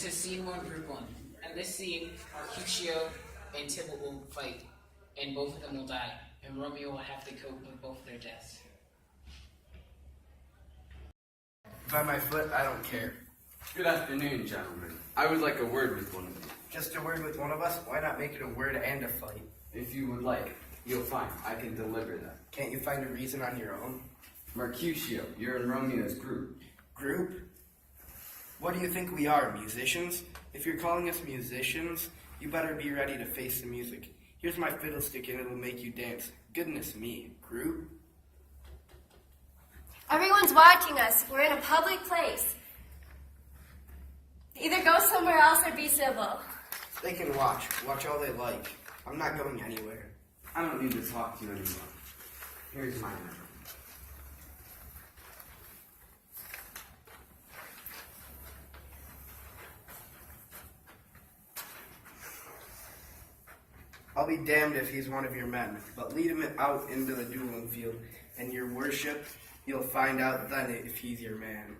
to scene 1, group 1. And this scene, Mercutio and Tybalt will fight, and both of them will die, and Romeo will have to cope with both their deaths. By my foot, I don't care. Good afternoon, gentlemen. I would like a word with one of you. Just a word with one of us? Why not make it a word and a fight? If you would like, you'll find I can deliver that. Can't you find a reason on your own? Mercutio, you're in Romeo's group. Group? What do you think we are, musicians? If you're calling us musicians, you better be ready to face the music. Here's my fiddlestick and it'll make you dance. Goodness me, group? Everyone's watching us. We're in a public place. Either go somewhere else or be civil. They can watch all they like. I'm not going anywhere. I don't need to talk to you anymore. Here's my number. I'll be damned if he's one of your men, but lead him out into the dueling field, and your worship, you'll find out then if he's your man.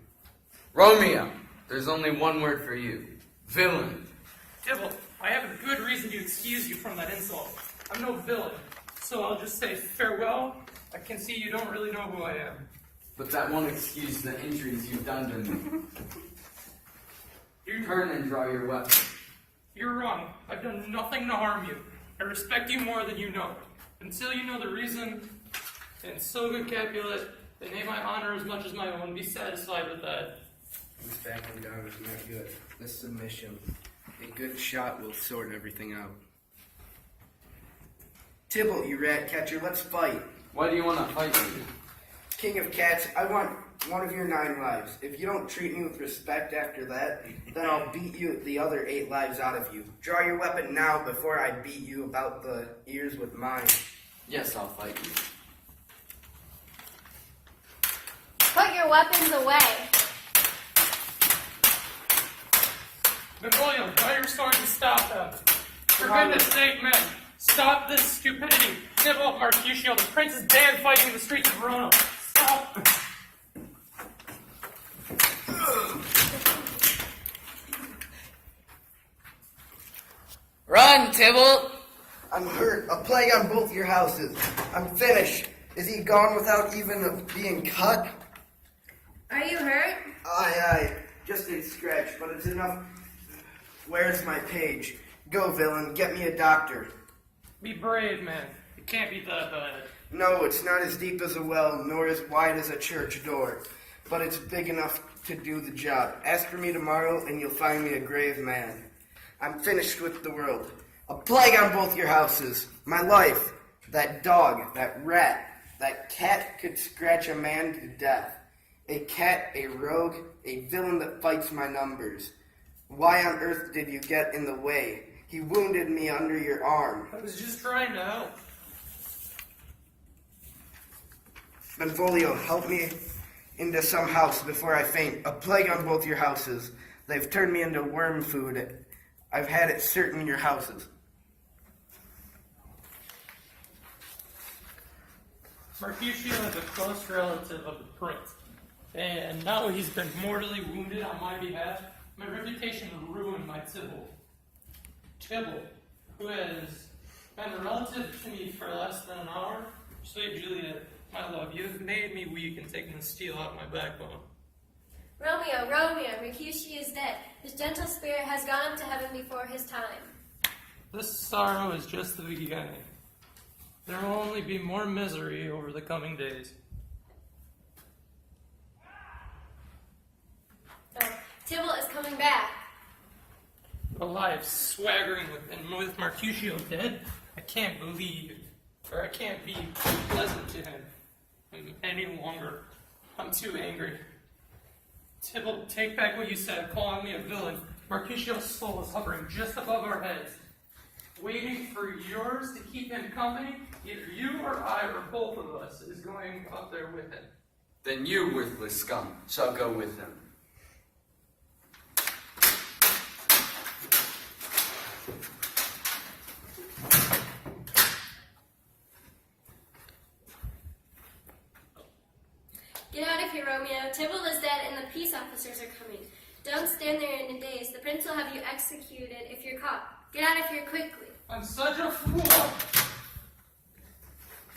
Romeo, there's only one word for you. Villain. Tybalt, I have a good reason to excuse you from that insult. I'm no villain, so I'll just say farewell. I can see you don't really know who I am. But that won't excuse the injuries you've done to me. Turn and draw your weapon. You're wrong. I've done nothing to harm you. I respect you more than you know. Until you know the reason, and so good Capulet, then may my honor as much as my own be satisfied with that. This backing down is not good. This submission, a good shot will sort everything out. Tybalt, you rat catcher, let's fight. Why do you want to fight me? King of cats, I want one of your 9 lives. If you don't treat me with respect after that, then I'll beat you the other 8 lives out of you. Draw your weapon now before I beat you about the ears with mine. Yes, I'll fight you. Put your weapons away. Napoleon, draw your sword and stop them. For goodness sake, men, stop this stupidity. Tybalt, Mercutio, the prince is banned fighting in the streets of Verona. Stop. Run, Tybalt! I'm hurt. A plague on both your houses. I'm finished. Is he gone without even being cut? Are you hurt? Aye. Just a scratch, but it's enough. Where's my page? Go, villain. Get me a doctor. Be brave, man. It can't be that bad. No, it's not as deep as a well, nor as wide as a church door. But it's big enough to do the job. Ask for me tomorrow, and you'll find me a grave man. I'm finished with the world. A plague on both your houses. My life. That dog, that rat, that cat could scratch a man to death. A cat, a rogue, a villain that fights my numbers. Why on earth did you get in the way? He wounded me under your arm. I was just trying to help. Benvolio, help me into some house before I faint. A plague on both your houses. They've turned me into worm food. I've had it certain in your houses. Mercutio is a close relative of the prince, and now he's been mortally wounded on my behalf. My reputation will ruin my Tybalt. Tybalt, who has been a relative to me for less than an hour. Sweet Juliet, my love, you have made me weak and taken the steel out my backbone. Romeo, Mercutio is dead. His gentle spirit has gone to heaven before his time. This sorrow is just the beginning. There will only be more misery over the coming days. Tybalt is coming back. Alive, swaggering with Mercutio dead, I can't believe, or I can't be pleasant to him any longer. I'm too angry. Tybalt, take back what you said, calling me a villain. Mercutio's soul is hovering just above our heads, waiting for yours to keep him company. Either you or I or both of us is going up there with him. Then you, worthless scum, shall go with him. Get out of here, Romeo. Tybalt is dead and the peace officers are coming. Don't stand there in a daze. The prince will have you executed if you're caught. Get out of here quickly. I'm such a fool.